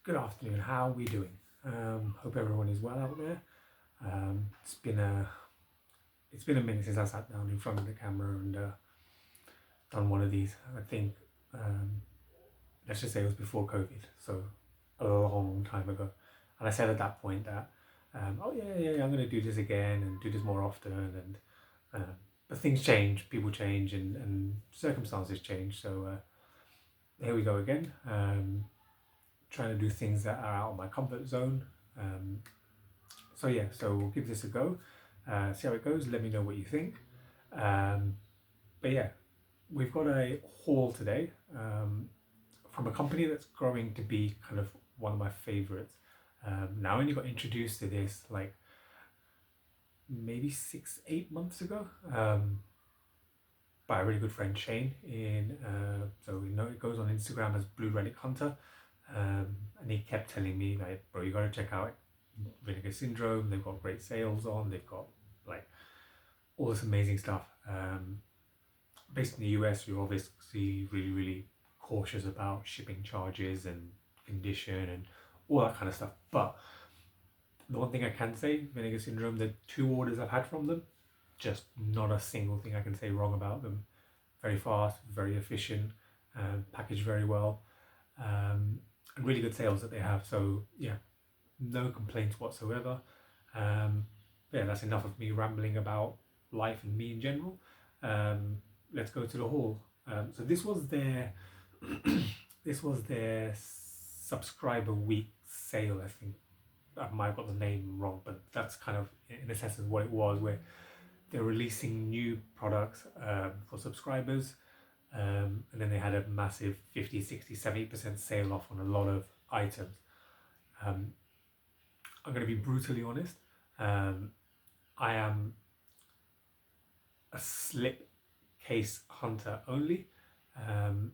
Good afternoon. How are we doing? Hope everyone is well out there. It's been a minute since I sat down in front of the camera and done one of these. I think let's just say it was before COVID, so a long time ago. And I said at that point that oh yeah, I'm going to do this again and do this more often. And but things change, people change, and circumstances change. So here we go again. Trying to do things that are out of my comfort zone. So we'll give this a go, see how it goes, let me know what you think. But yeah, we've got a haul today from a company that's growing to be kind of one of my favorites. Now I only got introduced to this like maybe 6-8 months ago by a really good friend Shane so we know it goes on Instagram as Blue Relic Hunter. And he kept telling me, like, bro, you gotta check out Vinegar Syndrome. They've got great sales on. They've got like all this amazing stuff. Based in the US, you're obviously really cautious about shipping charges and condition and all that kind of stuff. But the one thing I can say, Vinegar Syndrome, the 2 orders I've had from them, just not a single thing I can say wrong about them. Very fast, very efficient, packaged very well. And really good sales that they have, so yeah, no complaints whatsoever. Yeah, that's enough of me rambling about life and me in general. Let's go to the haul. So this was their subscriber week sale. I think I might have got the name wrong, but that's kind of in a sense what it was, where they're releasing new products for subscribers. And then they had a massive 50, 60, 70% sale off on a lot of items. I'm going to be brutally honest. I am a slip case hunter only, and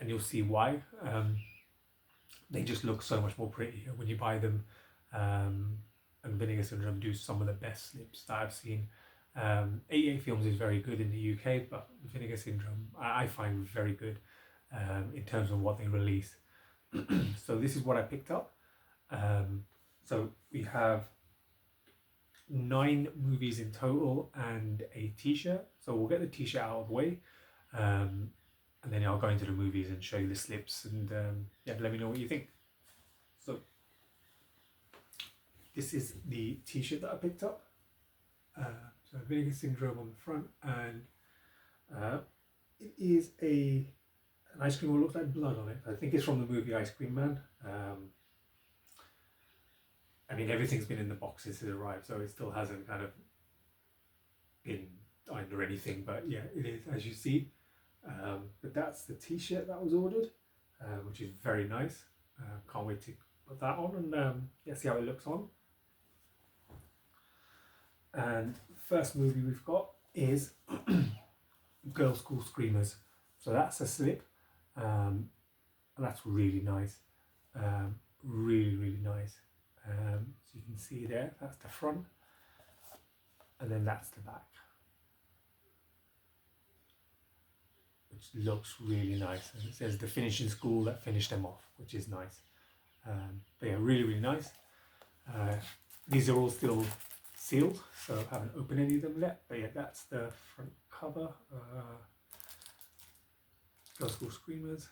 you'll see why. They just look so much more pretty when you buy them. And Vinegar Syndrome do some of the best slips that I've seen. 88 Films is very good in the UK, but Vinegar Syndrome I find very good in terms of what they release. So this is what I picked up. So we have 9 movies in total and a t-shirt. So we'll get the t-shirt out of the way, and then I'll go into the movies and show you the slips, and yeah, let me know what you think. So this is the t-shirt that I picked up. So Vinegar Syndrome on the front, and it is an ice cream that looks like blood on it. I think it's from the movie Ice Cream Man. I mean, everything's been in the box since it arrived, so it still hasn't kind of been ironed or anything, but yeah, it is, as you see. But that's the t-shirt that was ordered, which is very nice. Can't wait to put that on and yeah, see how it looks on. And first movie we've got is Girls' School Screamers. So that's a slip, and that's really nice, really nice. So you can see there, that's the front, and then that's the back, which looks really nice. And it says the finishing school that finished them off, which is nice. But yeah, really nice. These are all still sealed, so I haven't opened any of them yet, but yeah, that's the front cover. Girls' School Screamers,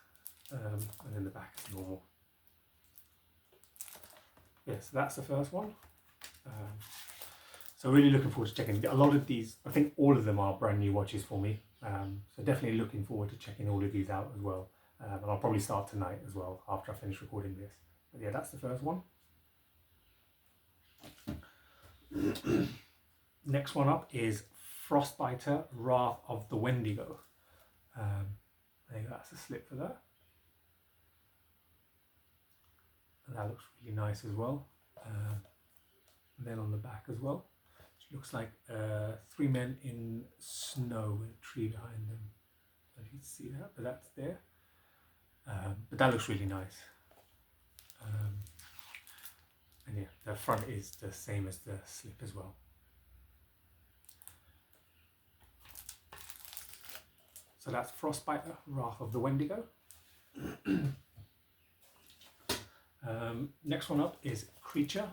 and then the back is normal. Yeah, so that's the first one. So really looking forward to checking a lot of these. I think all of them are brand new watches for me, so definitely looking forward to checking all of these out as well. And I'll probably start tonight as well after I finish recording this. But yeah, that's the first one. Next one up is Frostbiter Wrath of the Wendigo. I think that's a slip for that. And that looks really nice as well. And then on the back as well, which looks like 3 men in snow with a tree behind them. I don't know if you can see that, but that's there. But that looks really nice. And yeah, the front is the same as the slip as well. So that's Frostbiter Wrath of the Wendigo. Next one up is Creature,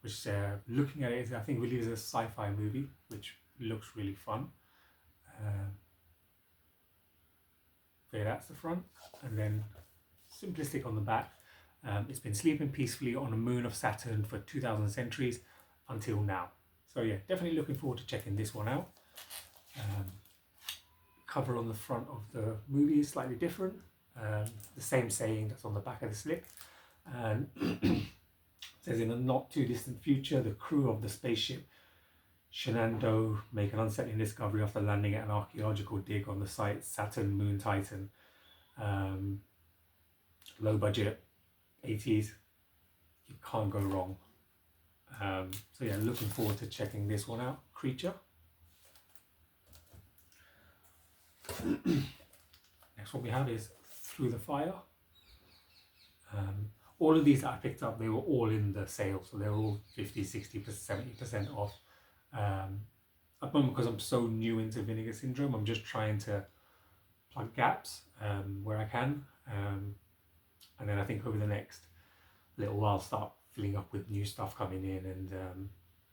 which looking at it, I think really is a sci-fi movie, which looks really fun. So yeah, that's the front, and then simplistic on the back. It's been sleeping peacefully on a moon of Saturn for 2,000 centuries until now. So yeah, definitely looking forward to checking this one out. Cover on the front of the movie is slightly different. The same saying that's on the back of the slip. And says, in a not too distant future, the crew of the spaceship Shenandoah make an unsettling discovery after landing at an archaeological dig on the site Saturn Moon Titan. Low budget, 80s, you can't go wrong. So yeah, looking forward to checking this one out. Creature. Next one we have is Through the Fire. All of these that I picked up, they were all in the sale, so they were all 50, 60%, 70% off. At the moment, because I'm so new into Vinegar Syndrome, I'm just trying to plug gaps where I can. And then I think over the next little while, start filling up with new stuff coming in and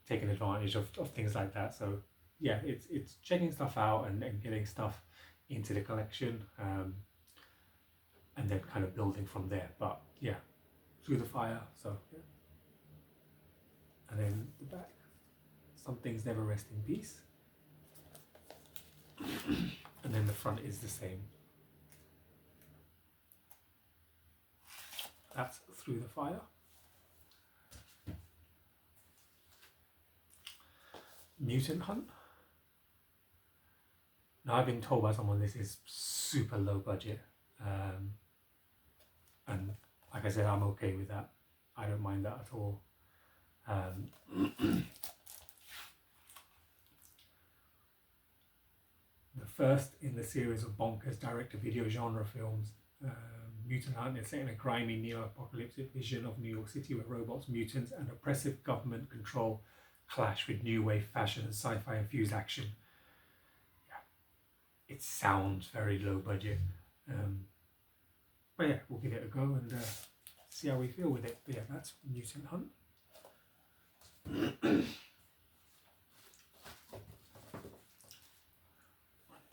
taking advantage of things like that. So yeah, it's checking stuff out and getting stuff into the collection, and then kind of building from there. But yeah, Through the Fire. So yeah. And then the back, Some Things Never Rest in Peace. And then the front is the same. That's Through the Fire. Mutant Hunt. Now, I've been told by someone this is super low budget, and like I said, I'm okay with that. I don't mind that at all. The first in the series of bonkers direct-to-video genre films, Mutant Hunt is set in a grimy neo-apocalyptic vision of New York City where robots, mutants, and oppressive government control clash with new wave fashion and sci-fi infused action. Yeah, it sounds very low budget, but yeah, we'll give it a go and see how we feel with it. But yeah, that's Mutant Hunt.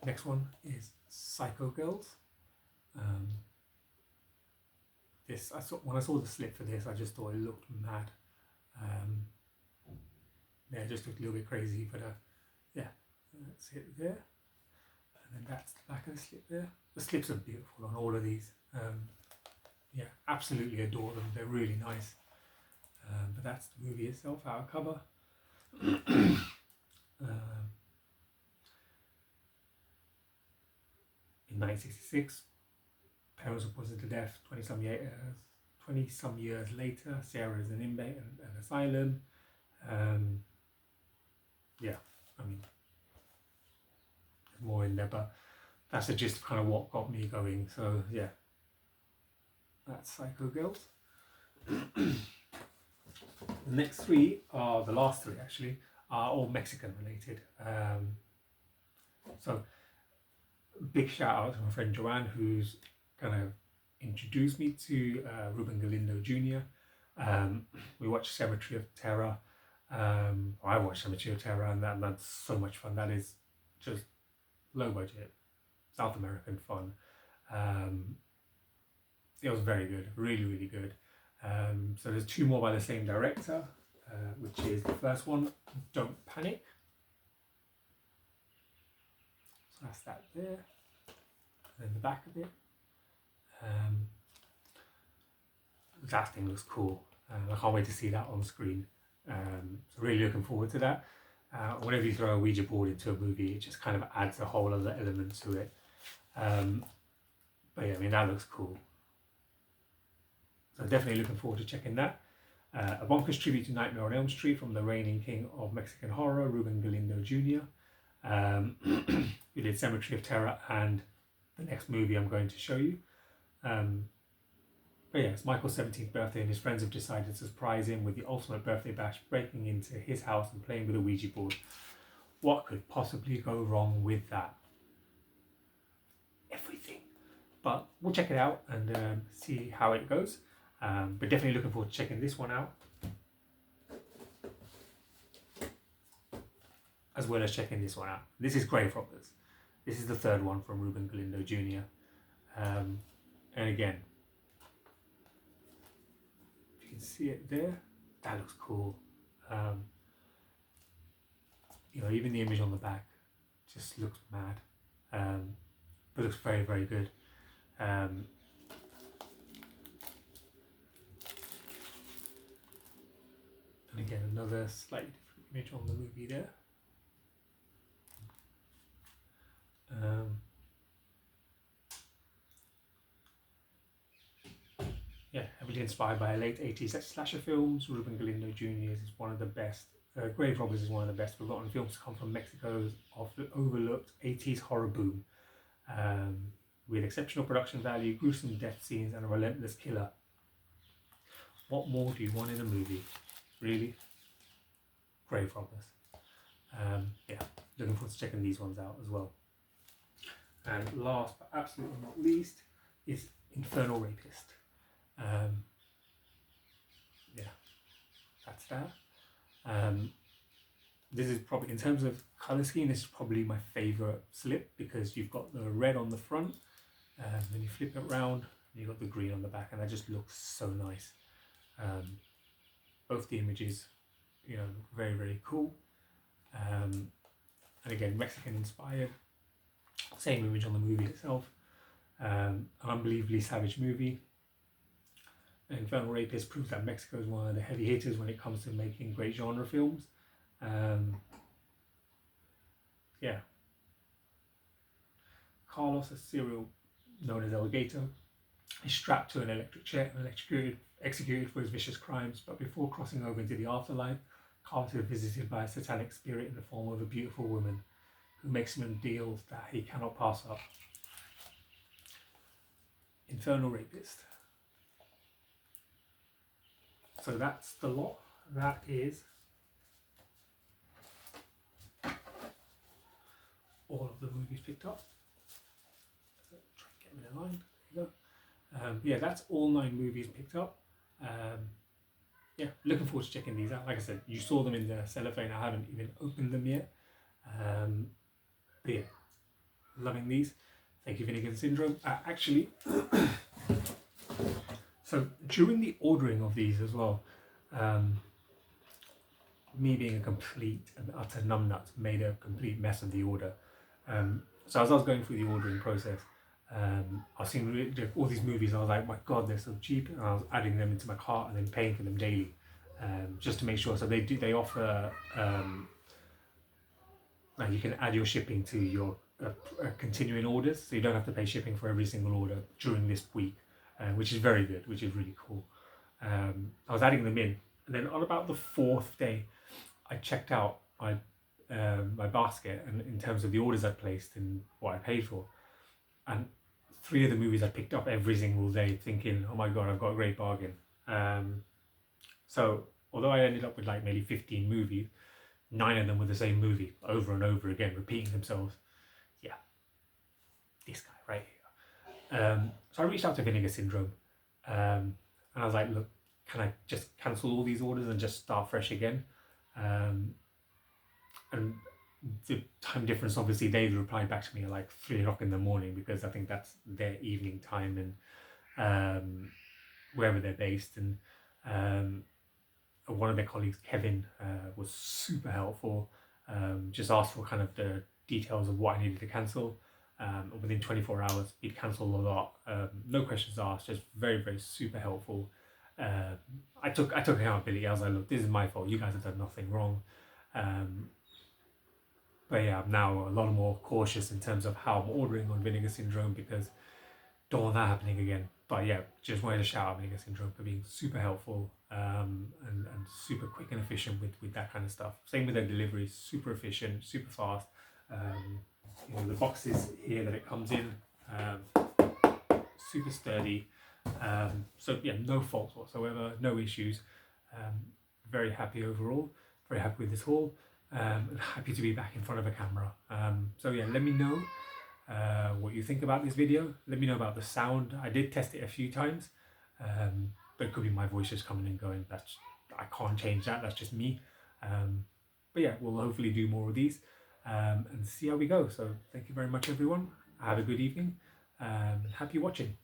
Next one is Psycho Girls. This when I saw the slip for this, I just thought it looked mad. Yeah, it just looked a little bit crazy, but yeah, that's it there. And then that's the back of the slip there. The slips are beautiful on all of these. Yeah, absolutely adore them. They're really nice. But that's the movie itself, out of cover. In 1966, parents were put to death. 20 some years later, Sarah is an inmate in an asylum. Yeah, I mean, there's more in there, but that's just kind of what got me going. So yeah, that's Psycho Girls. The next three are, the last three actually, are all Mexican related. So big shout out to my friend Joanne, who's kind of introduced me to Ruben Galindo Jr. We watched Cemetery of Terror. I watched Cemetery of Terror, and that's so much fun. That is just low budget South American fun. It was very good, really, really good. So there's two more by the same director, which is the first one, Don't Panic. So that's that there. And then the back of it. That thing looks cool. I can't wait to see that on screen. So really looking forward to that. Whenever you throw a Ouija board into a movie, it just kind of adds a whole other element to it. But yeah, I mean, that looks cool. So definitely looking forward to checking that. A bonkers tribute to Nightmare on Elm Street from the reigning king of Mexican horror, Ruben Galindo Jr. We did Cemetery of Terror and the next movie I'm going to show you. But yeah, it's Michael's 17th birthday and his friends have decided to surprise him with the ultimate birthday bash, breaking into his house and playing with a Ouija board. What could possibly go wrong with that? Everything. but we'll check it out and see how it goes. But definitely looking forward to checking this one out, as well as checking this one out. This is Grave Robbers. This is the third one from Ruben Galindo Jr. And again, if you can see it there, that looks cool. You know, even the image on the back just looks mad, but looks very, very good. And again, another slightly different image on the movie there. Yeah, heavily inspired by late 80s slasher films. Ruben Galindo Jr. is one of the best. Grave Robbers is one of the best forgotten films to come from Mexico's often overlooked 80s horror boom. With exceptional production value, gruesome death scenes, and a relentless killer. What more do you want in a movie? Really? Grave Robbers. Yeah, looking forward to checking these ones out as well. And last but absolutely not least is Infernal Rapist. Yeah, that's that. This is probably, in terms of colour scheme, this is probably my favourite slip, because you've got the red on the front, and then you flip it around, and you've got the green on the back, and that just looks so nice. Both the images, you know, look very, very cool. And again, Mexican inspired. Same image on the movie itself. An unbelievably savage movie. Infernal Rapist proves that Mexico is one of the heavy hitters when it comes to making great genre films. Yeah. Carlos, a serial known as El Gato, is strapped to an electric chair and executed for his vicious crimes, but before crossing over into the afterlife, Carlos is visited by a satanic spirit in the form of a beautiful woman who makes him deals that he cannot pass up. Infernal Rapist. So that's the lot. That is all of the movies picked up. Try and get them in a line. There you go. Yeah, that's all 9 movies picked up. Yeah, looking forward to checking these out. Like I said, you saw them in the cellophane. I haven't even opened them yet. But yeah, loving these. Thank you, Vinegar Syndrome. Actually, so during the ordering of these as well, me being a complete and utter numbnut made a complete mess of the order. So as I was going through the ordering process, I was seeing all these movies. I was like, my God, they're so cheap, and I was adding them into my cart and then paying for them daily, just to make sure. So they offer like, you can add your shipping to your continuing orders, so you don't have to pay shipping for every single order during this week, which is very good, which is really cool. I was adding them in, and then on about the 4th day, I checked out my basket, and in terms of the orders I placed and what I paid for, and 3 of the movies I picked up every single day, thinking, oh my God, I've got a great bargain. So although I ended up with like maybe 15 movies, 9 of them were the same movie over and over again, repeating themselves. Yeah, this guy right here. So I reached out to Vinegar Syndrome, and I was like, look, can I just cancel all these orders and just start fresh again? And the time difference, obviously, they replied back to me at like 3 o'clock in the morning, because I think that's their evening time, and wherever they're based. And one of their colleagues, Kevin, was super helpful. Just asked for kind of the details of what I needed to cancel. Within 24 hours, he'd cancelled a lot. No questions asked, just very, very super helpful. I took accountability. I was like, look, this is my fault. You guys have done nothing wrong. But yeah, I'm now a lot more cautious in terms of how I'm ordering on Vinegar Syndrome, because don't want that happening again. But yeah, just wanted to shout out Vinegar Syndrome for being super helpful, and super quick and efficient with that kind of stuff. Same with their delivery, super efficient, super fast. You know, the boxes here that it comes in, super sturdy. So yeah, no faults whatsoever, no issues. Very happy overall, very happy with this haul, and happy to be back in front of a camera. So yeah, let me know what you think about this video. Let me know about the sound. I did test it a few times, but it could be my voice just coming and going. I can't change that. That's just me. But yeah, we'll hopefully do more of these and see how we go. So thank you very much, everyone. Have a good evening and happy watching.